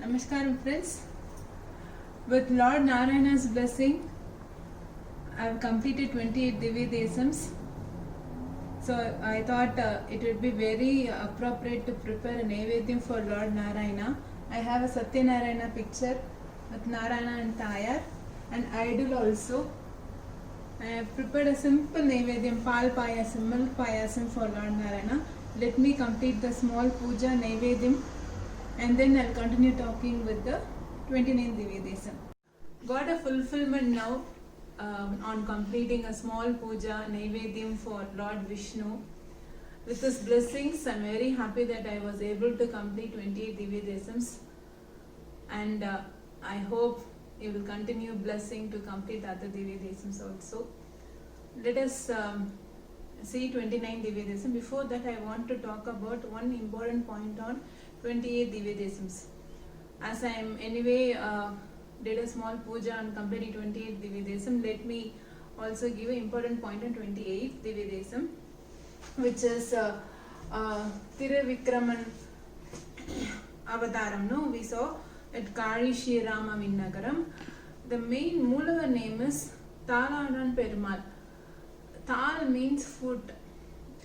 Namaskaram friends. With Lord Narayana's blessing, I have completed 28 Divya Desams. So I thought it would be very appropriate to prepare a Naivedyam for Lord Narayana. I have a Satya Narayana picture with Narayana and Tayar and idol also. I have prepared a simple Naivedyam, Pal Payasam, Milk Payasam for Lord Narayana. Let me complete the small puja Naivedyam and then I'll continue talking with the 29th Divya Desam. Got a fulfillment now on completing a small puja Naivedyam for Lord Vishnu. With his blessings, I'm very happy that I was able to complete 28 Divya Desams, and I hope you will continue blessing to complete other Divya Desams also. Let us see 29 Divya Desam. Before that, I want to talk about one important point on 28 Divya Desams. As I am anyway did a small puja on completing 28 Divya Desam, let me also give an important point on 28 Divya Desam, which is Thiruvikraman Avataram. No, we saw at Kari Shri Rama Vinnagaram. The main Moolava name is Taladan Perumal. Tal means foot,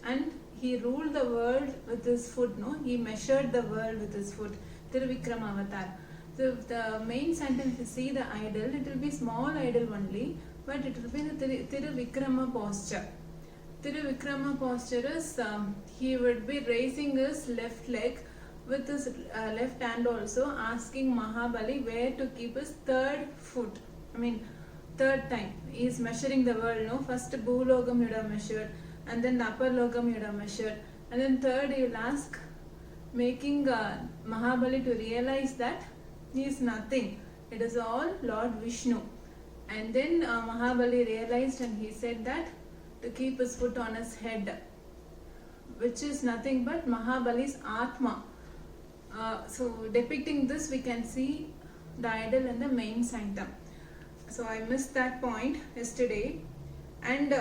and he ruled the world with his foot. No, he measured the world with his foot. Thiruvikrama Avatar. So the main sentence, if you see the idol, it will be small idol only, but it will be the Thiruvikrama posture. Thiruvikrama posture is he would be raising his left leg with his left hand also, asking Mahabali where to keep his third foot. Third time. He is measuring the world. No, first Bhulogam you have measured, and then the upper Logam you have measured, and then third he will ask, making Mahabali to realize that he is nothing. It is all Lord Vishnu. And then Mahabali realized and he said that to keep his foot on his head, which is nothing but Mahabali's Atma. So depicting this, we can see the idol in the main sanctum. So I missed that point yesterday. And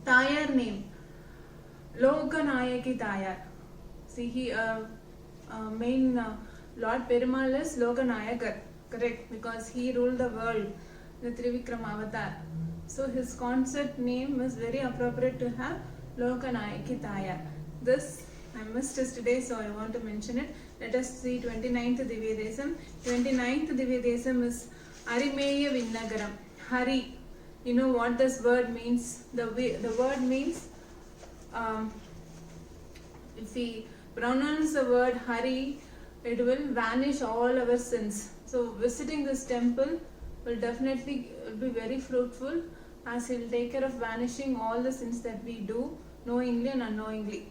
Tayar name, Lokanayaki Tayar. See, he main Lord Perumal is Lokanayakar, correct? Because he ruled the world, the Trivikrama Avatar. So his concept name is very appropriate to have Lokanayaki Tayar. This I missed yesterday, so I want to mention it. Let us see 29th Divya Desam. 29th Divya Desam is Arimeya Vinnagaram. Hari. You know what this word means? The word means, if we pronounce the word Hari, it will vanish all our sins. So visiting this temple will definitely be very fruitful, as he will take care of vanishing all the sins that we do, knowingly and unknowingly.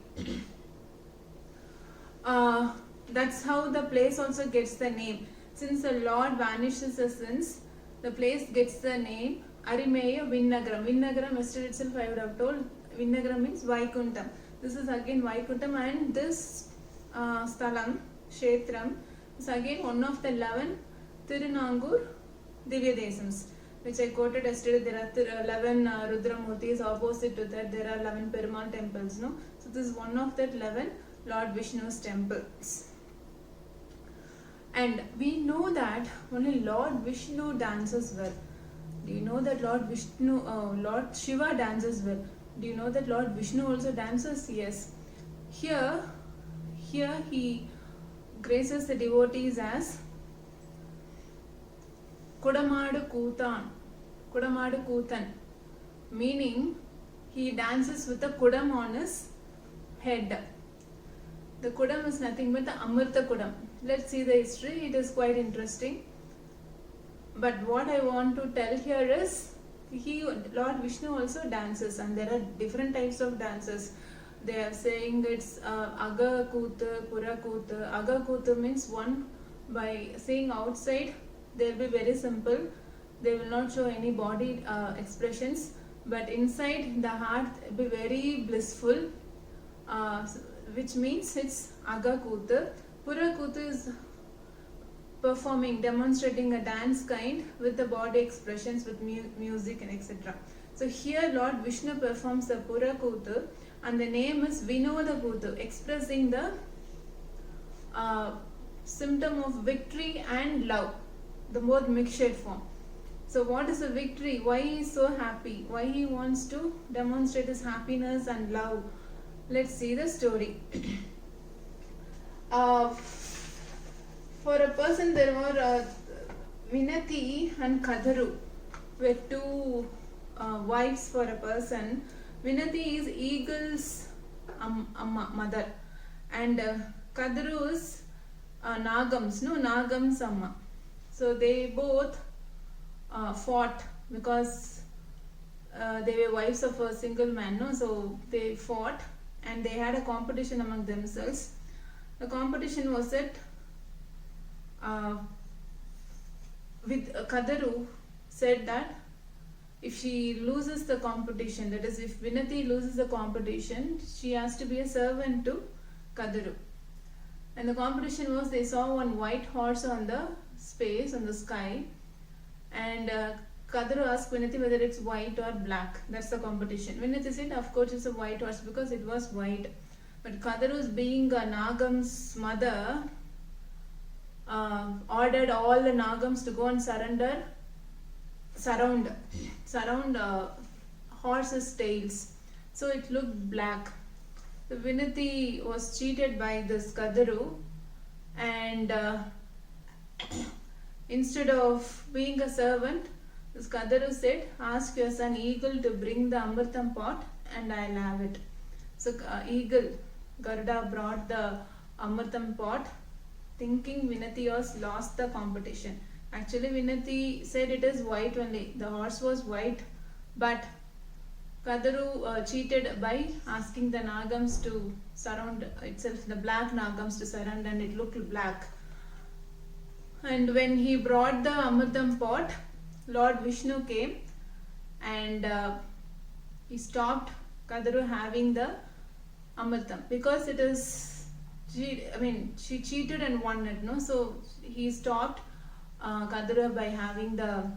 That's how the place also gets the name. Since the Lord vanishes the sins, the place gets the name Arimeya Vinnagaram. Vinnagaram, yesterday itself I would have told, Vinnagaram means Vaikuntham. This is again Vaikuntham, and this Stalam, Kshetram, is again one of the 11 Tirunangur Divya Desams, which I quoted yesterday. There are 11 Rudramurtis. Opposite to that, there are 11 Perumal temples. No? So this is one of that 11 Lord Vishnu's temples. And we know that only Lord Vishnu dances well. Do you know that Lord Shiva dances well? Do you know that Lord Vishnu also dances? Yes. Here he graces the devotees as Kudamadu Kootan, meaning he dances with a kudam on his head. The kudam is nothing but the Amrita Kudam. Let's see the history, it is quite interesting. But what I want to tell here is, Lord Vishnu also dances, and there are different types of dances. They are saying it's Aga Kutu, Pura Kutu. Aga Kutu means one, by saying outside, they will be very simple. They will not show any body expressions, but inside the heart will be very blissful, which means it's Aga Kutu. Pura Kutu is demonstrating a dance kind with the body expressions, with music and etc. So here Lord Vishnu performs the Pura Kutu, and the name is Vinoda Kutu, expressing the symptom of victory and love, the both mixture form. So what is the victory? Why he is so happy? Why he wants to demonstrate his happiness and love? Let's see the story. For a person, there were Vinati and Kadaru were two wives for a person. Vinati is eagle's mother, and Kadaru is Nagam's amma. So they both fought because they were wives of a single man, no? So they fought and they had a competition among themselves. The competition was that with Kadaru said that if she loses the competition, that is, if Vinati loses the competition, she has to be a servant to Kadaru. And the competition was, they saw one white horse on the space, on the sky, and Kadaru asked Vinati whether it's white or black. That's the competition. Vinati said, of course it's a white horse, because it was white. But Kadaru's being Nagam's mother, ordered all the Nagams to go and surround horses' tails. So it looked black. So Vinati was cheated by this Kadaru, and instead of being a servant, this Kadaru said, ask your son Eagle to bring the Amritam pot and I'll have it. So Eagle, Garuda, brought the Amritam pot, thinking Vinati was lost the competition. Actually Vinati said it is white only. The horse was white, but Kadaru cheated by asking the Nagams to surround itself, the black Nagams to surround, and it looked black. And when he brought the Amritam pot, Lord Vishnu came and he stopped Kadaru having the Amritam, because it is, she cheated and won it, no? So he stopped Kadaru by having the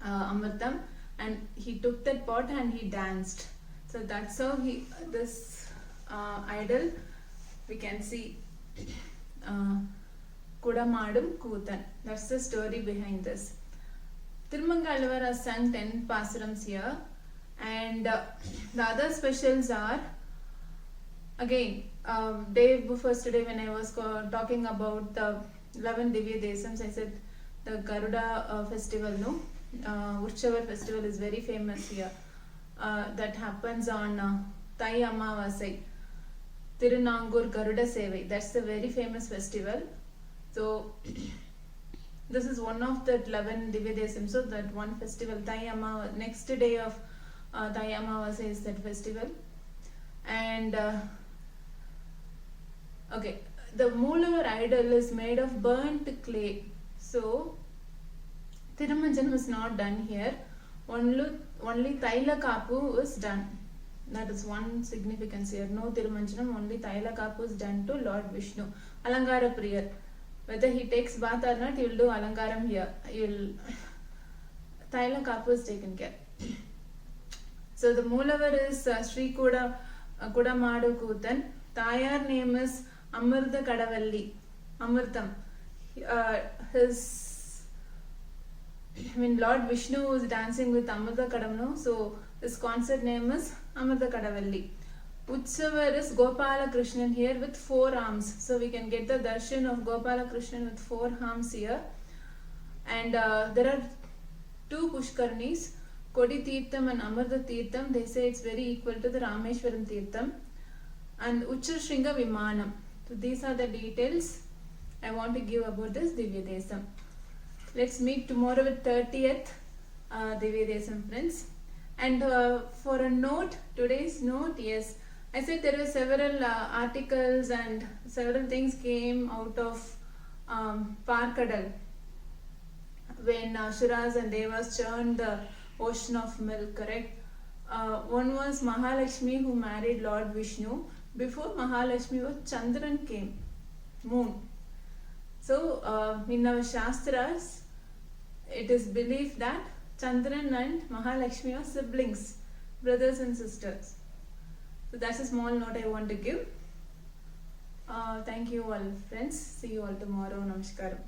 Amritam, and he took that pot and he danced. So that's how this idol, we can see Kudamadum Kootan. That's the story behind this. Tirumanga has sung 10 pasarams here, and the other specials are, again, day before yesterday when I was talking about the 11 Divya Desams, I said the Garuda festival, no? Utshavar festival is very famous here. That happens on Thai Amavasai, Tirunangur Garuda Sevai. That's a very famous festival. So this is one of the 11 Divya Desams. So that one festival, Thai Amavasai, next day of Thai Amavasai is that festival. And okay, the Moolavar idol is made of burnt clay. So Thirumanjanam is not done here. Only Thaila Kapu is done. That is one significance here. No Thirumanjanam, only Thaila Kapu is done to Lord Vishnu. Alangara Priyar. Whether he takes bath or not, he will do Alangaram here. Thaila Kapu is taken care. So the Moolavar is Sri Kudamadu Kootan. Tayar name is Amrita Kadavalli. Amritam. Lord Vishnu is dancing with Amrita Kadamno, so his concert name is Amrita Kadavalli. Utsavar is Gopala Krishnan here with 4 arms. So we can get the darshan of Gopala Krishnan with 4 arms here. And there are 2 Pushkarnis, Kodi Tirtham and Amrita Tirtham. They say it's very equal to the Rameshwaram Tirtham. And Uchchar Shringa Vimanam. So these are the details I want to give about this Divya Desam. Let's meet tomorrow with 30th Divya Desam, friends. And for a note, today's note, yes, I said there were several articles and several things came out of Parkadal when Asuras and Devas churned the ocean of milk, correct? One was Mahalakshmi, who married Lord Vishnu. Before Mahalakshmi was Chandran came, moon. So in our Shastras, it is believed that Chandran and Mahalakshmi are siblings, brothers and sisters. So that's a small note I want to give. Thank you all friends. See you all tomorrow. Namaskaram.